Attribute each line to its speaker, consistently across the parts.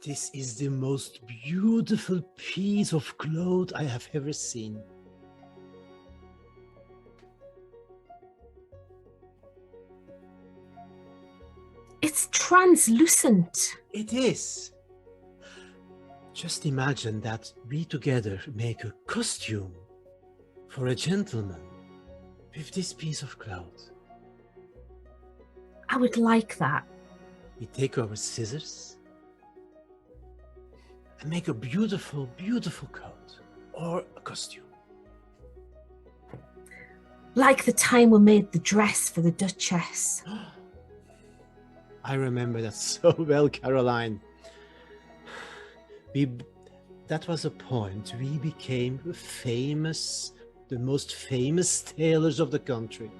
Speaker 1: This is the most beautiful piece of cloth I have ever seen.
Speaker 2: It's translucent.
Speaker 1: It is. Just imagine that we together make a costume for a gentleman with this piece of cloth.
Speaker 2: I would like that.
Speaker 1: We take our scissors and make a beautiful, beautiful coat or a costume.
Speaker 2: Like the time we made the dress for the Duchess.
Speaker 1: I remember that so well, Caroline. That was a point. We became famous, the most famous tailors of the country.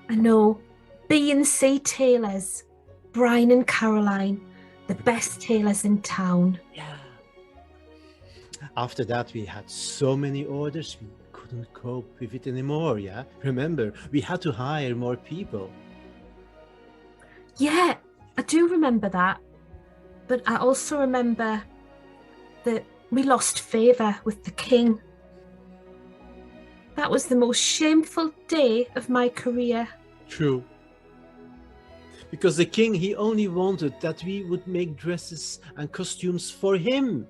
Speaker 2: I know. B and C tailors. Brian and Caroline, the best tailors in town.
Speaker 1: Yeah. After that, we had so many orders, we couldn't cope with it anymore, yeah? Remember, we had to hire more people.
Speaker 2: Yeah, I do remember that. But I also remember that we lost favour with the king. That was the most shameful day of my career.
Speaker 1: True. Because the king, he only wanted that we would make dresses and costumes for him,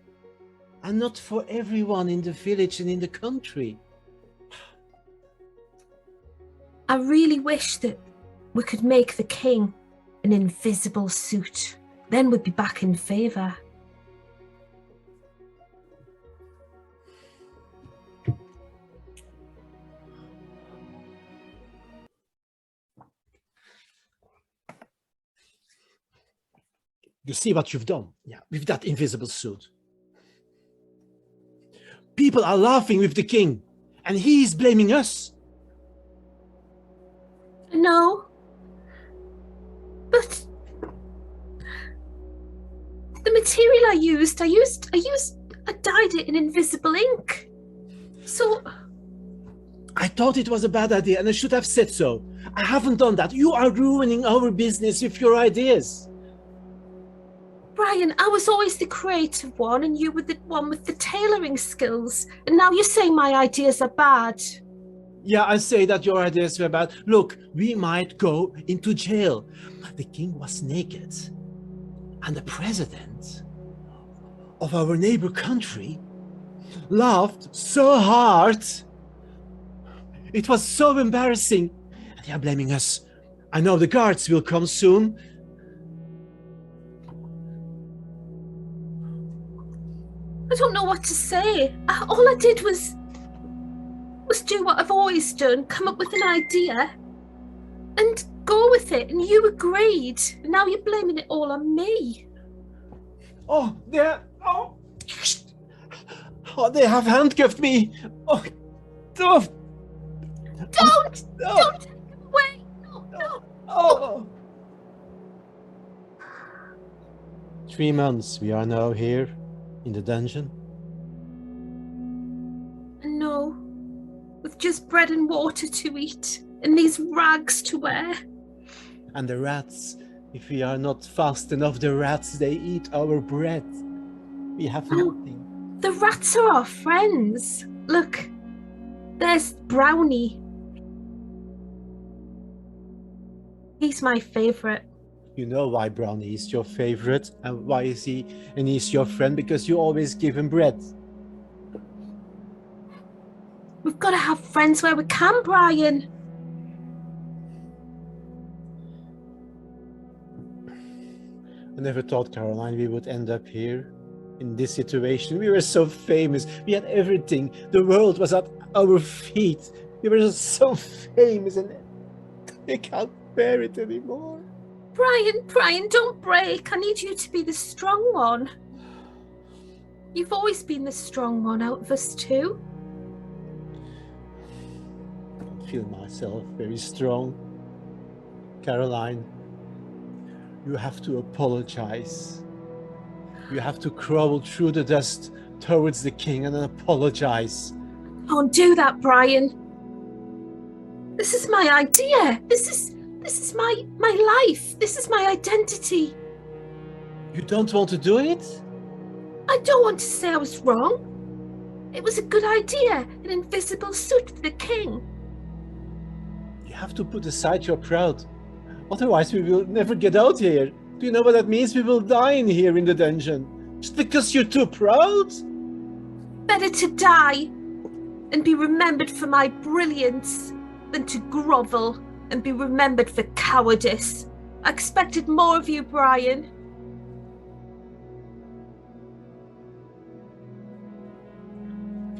Speaker 1: and not for everyone in the village and in the country.
Speaker 2: I really wish that we could make the king an invisible suit. Then we'd be back in favour.
Speaker 1: You see what you've done, yeah, with that invisible suit. People are laughing with the king, and he's blaming us.
Speaker 2: No. But the material I dyed it in invisible ink. So
Speaker 1: I thought it was a bad idea, and I should have said so. I haven't done that. You are ruining our business with your ideas.
Speaker 2: Brian, I was always the creative one and you were the one with the tailoring skills. And now you're saying my ideas are bad.
Speaker 1: Yeah, I say that your ideas were bad. Look, we might go into jail. The king was naked. And the president of our neighbor country laughed so hard. It was so embarrassing. And they are blaming us. I know the guards will come soon.
Speaker 2: I don't know what to say. All I did was do what I've always done, come up with an idea and go with it, and you agreed. And now you're blaming it all on me.
Speaker 1: Oh, they have handcuffed me. Oh,
Speaker 2: Don't take him away. No.
Speaker 1: Oh. 3 months we are now here in the dungeon.
Speaker 2: No, with just bread and water to eat and these rags to wear.
Speaker 1: And the rats, if we are not fast enough, the rats, they eat our bread. We have nothing.
Speaker 2: The rats are our friends. Look, there's Brownie. He's my favourite.
Speaker 1: You know why Brownie is your favorite and why is he and he's your friend? Because you always give him bread.
Speaker 2: We've got to have friends where we can, Brian.
Speaker 1: I never thought, Caroline, we would end up here in this situation. We were so famous. We had everything. The world was at our feet. We were just so famous and I can't bear it anymore.
Speaker 2: Brian, don't break. I need you to be the strong one. You've always been the strong one out of us two.
Speaker 1: I don't feel myself very strong. Caroline, you have to apologize. You have to crawl through the dust towards the king and apologize.
Speaker 2: Don't do that, Brian. This is my idea. This is my life. This is my identity.
Speaker 1: You don't want to do it?
Speaker 2: I don't want to say I was wrong. It was a good idea, an invisible suit for the king.
Speaker 1: You have to put aside your pride. Otherwise we will never get out here. Do you know what that means? We will die in here in the dungeon. Just because you're too proud?
Speaker 2: Better to die and be remembered for my brilliance than to grovel and be remembered for cowardice. I expected more of you, Brian.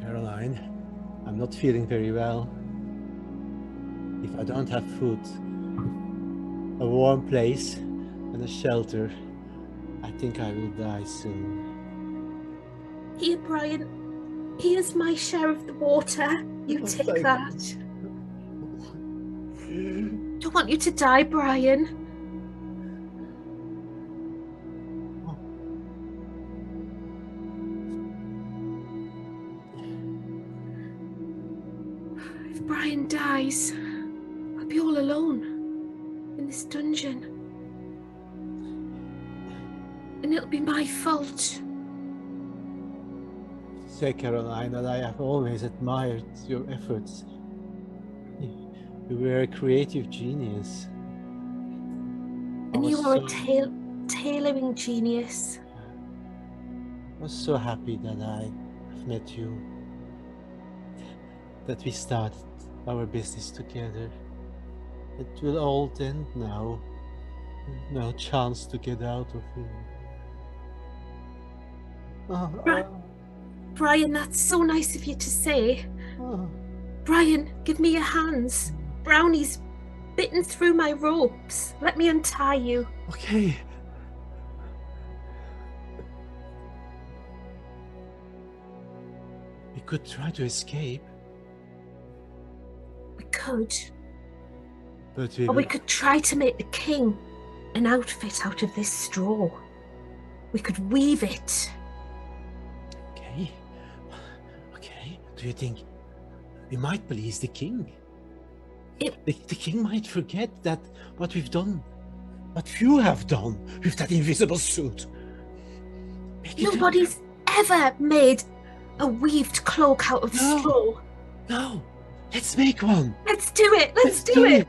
Speaker 1: Caroline, I'm not feeling very well. If I don't have food, a warm place, and a shelter, I think I will die soon.
Speaker 2: Here, Brian. Here's my share of the water. You take that. Don't want you to die, Brian. If Brian dies, I'll be all alone in this dungeon. And it'll be my fault.
Speaker 1: Say, Caroline, that I have always admired your efforts. You were a creative genius.
Speaker 2: And you are a tailoring genius.
Speaker 1: I was so happy that I have met you. That we started our business together. It will all end now. No chance to get out of here.
Speaker 2: Brian, that's so nice of you to say. Brian, give me your hands. Brownie's bitten through my ropes. Let me untie you.
Speaker 1: Okay. We could try to escape.
Speaker 2: We could.
Speaker 1: But
Speaker 2: Or we could try to make the king an outfit out of this straw. We could weave it.
Speaker 1: Okay. Okay. Do you think we might please the king? The king might forget that what we've done, what you have done with that invisible suit.
Speaker 2: Nobody's ever made a weaved cloak out of straw.
Speaker 1: No. Let's make one.
Speaker 2: Let's do it. Let's do it.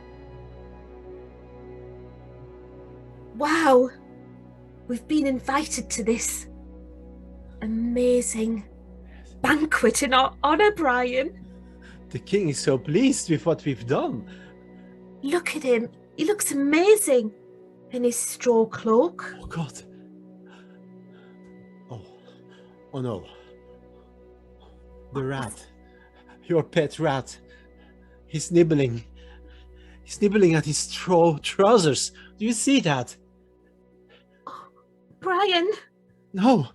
Speaker 2: Wow. We've been invited to this amazing banquet in our honor, Brian.
Speaker 1: The king is so pleased with what we've done.
Speaker 2: Look at him. He looks amazing in his straw cloak.
Speaker 1: Oh, God. Oh no. The rat. Your pet rat. He's nibbling. He's nibbling at his straw trousers. Do you see that?
Speaker 2: Oh, Brian.
Speaker 1: No.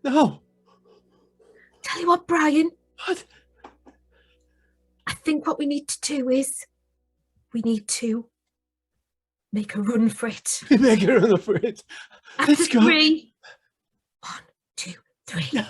Speaker 1: No.
Speaker 2: Tell you what, Brian.
Speaker 1: What?
Speaker 2: I think what we need to do is we need to make a run for it.
Speaker 1: Make a run for it.
Speaker 2: After
Speaker 1: Let's go.
Speaker 2: 3. 1, 2, 3.